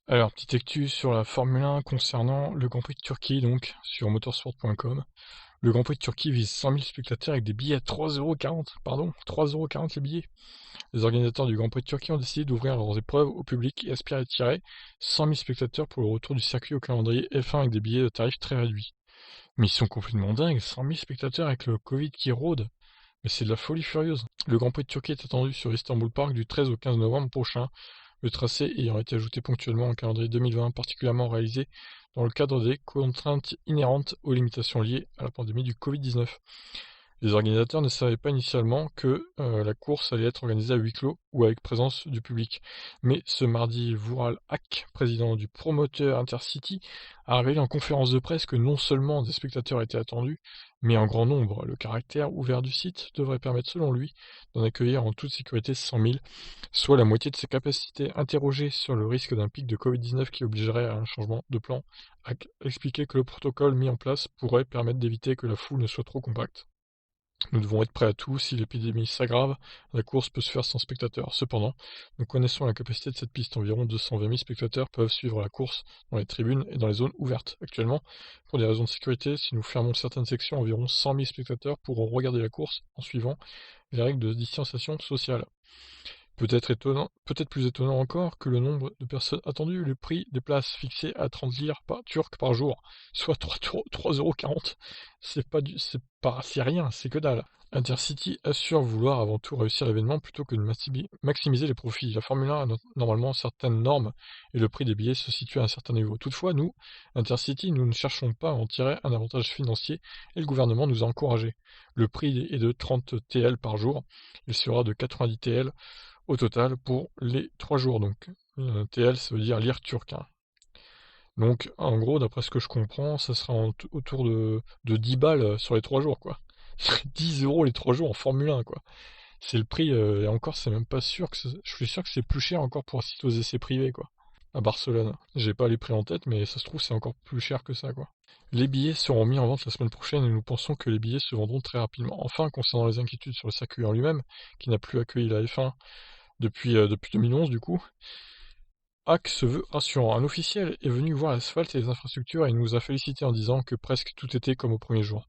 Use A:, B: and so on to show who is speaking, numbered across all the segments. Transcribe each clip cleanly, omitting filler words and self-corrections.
A: Alors, petite actu sur la Formule 1 concernant le Grand Prix de Turquie, donc, sur motorsport.com. Le Grand Prix de Turquie vise 100 000 spectateurs avec des billets à 3,40 €. Pardon, 3,40 € les billets. Les organisateurs du Grand Prix de Turquie ont décidé d'ouvrir leurs épreuves au public et aspirent à attirer 100 000 spectateurs pour le retour du circuit au calendrier F1 avec des billets de tarifs très réduits. Mais ils sont complètement dingues, 100 000 spectateurs avec le Covid qui rôde. Mais c'est de la folie furieuse. Le Grand Prix de Turquie est attendu sur Istanbul Park du 13 au 15 novembre prochain, le tracé ayant été ajouté ponctuellement au calendrier 2020, particulièrement réalisé dans le cadre des contraintes inhérentes aux limitations liées à la pandémie du Covid-19. Les organisateurs ne savaient pas initialement que la course allait être organisée à huis clos ou avec présence du public. Mais ce mardi, Vural Ak, président du promoteur Intercity, a révélé en conférence de presse que non seulement des spectateurs étaient attendus, mais en grand nombre. Le caractère ouvert du site devrait permettre, selon lui, d'en accueillir en toute sécurité 100 000, soit la moitié de ses capacités. Interrogé sur le risque d'un pic de Covid-19 qui obligerait à un changement de plan, Ak a expliqué que le protocole mis en place pourrait permettre d'éviter que la foule ne soit trop compacte. Nous devons être prêts à tout, si l'épidémie s'aggrave, la course peut se faire sans spectateurs. Cependant, nous connaissons la capacité de cette piste. Environ 220 000 spectateurs peuvent suivre la course dans les tribunes et dans les zones ouvertes. Actuellement, pour des raisons de sécurité, si nous fermons certaines sections, environ 100 000 spectateurs pourront regarder la course en suivant les règles de distanciation sociale. Peut-être plus étonnant encore que le nombre de personnes attendues, le prix des places fixé à 30 lire turques par jour, soit 3,40 €. C'est rien, c'est que dalle. Intercity assure vouloir avant tout réussir l'événement plutôt que de maximiser les profits. La Formule 1 a normalement certaines normes et le prix des billets se situe à un certain niveau. Toutefois, nous, Intercity, nous ne cherchons pas à en tirer un avantage financier et le gouvernement nous a encouragés. Le prix est de 30 TL par jour, il sera de 90 TL au total pour les 3 jours. Donc, TL, ça veut dire lire turc, hein. Donc, en gros, d'après ce que je comprends, ça sera autour de 10 balles sur les 3 jours, quoi. 10 € les 3 jours en Formule 1, quoi. C'est le prix, et encore, c'est même pas sûr que je suis sûr que c'est plus cher encore pour assister aux essais privés, quoi. À Barcelone. J'ai pas les prix en tête, mais ça se trouve, c'est encore plus cher que ça, quoi. Les billets seront mis en vente la semaine prochaine et nous pensons que les billets se vendront très rapidement. Enfin, concernant les inquiétudes sur le circuit en lui-même, qui n'a plus accueilli la F1 depuis 2011 du coup, Hack se veut rassurant. Un officiel est venu voir l'asphalte et les infrastructures et nous a félicité en disant que presque tout était comme au premier jour.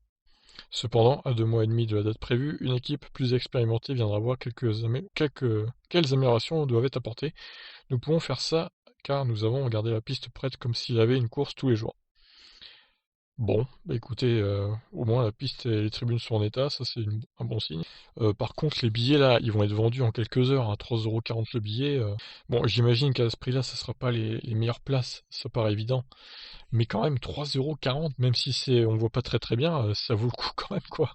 A: Cependant, à 2 mois et demi de la date prévue, une équipe plus expérimentée viendra voir quelles améliorations doivent être apportées. Nous pouvons faire ça car nous avons gardé la piste prête comme s'il y avait une course tous les jours. Bon, bah écoutez, au moins la piste et les tribunes sont en état, ça c'est un bon signe. Par contre, les billets là, ils vont être vendus en quelques heures à 3,40 € le billet. Bon, j'imagine qu'à ce prix-là, ça sera pas les meilleures places, ça paraît évident. Mais quand même, 3,40 €, même si on voit pas très très bien, ça vaut le coup quand même, quoi.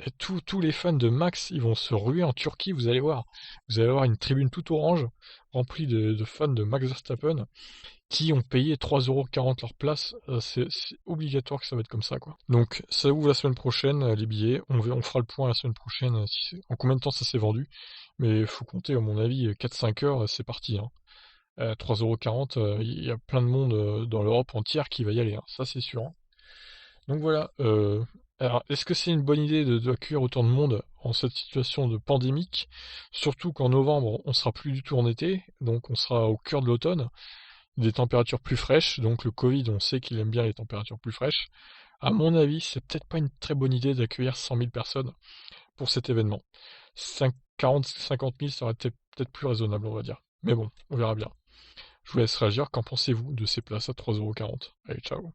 A: Et tous les fans de Max, ils vont se ruer en Turquie, vous allez voir. Vous allez avoir une tribune toute orange, remplie de fans de Max Verstappen qui ont payé 3,40 € leur place, c'est obligatoire que ça va être comme ça, quoi. Donc ça ouvre la semaine prochaine, les billets, on fera le point la semaine prochaine, en combien de temps ça s'est vendu, mais il faut compter à mon avis 4-5 heures, c'est parti, hein. 3,40 €, il y a plein de monde dans l'Europe entière qui va y aller, hein, ça c'est sûr, hein. Donc voilà, alors est-ce que c'est une bonne idée d'accueillir autant de monde en cette situation de pandémique? Surtout qu'en novembre, on sera plus du tout en été, donc on sera au cœur de l'automne, des températures plus fraîches, donc le Covid, on sait qu'il aime bien les températures plus fraîches. À mon avis, c'est peut-être pas une très bonne idée d'accueillir 100 000 personnes pour cet événement. 40-50 000, ça aurait été peut-être plus raisonnable, on va dire. Mais bon, on verra bien. Je vous laisse réagir, qu'en pensez-vous de ces places à 3,40 €? Allez, ciao.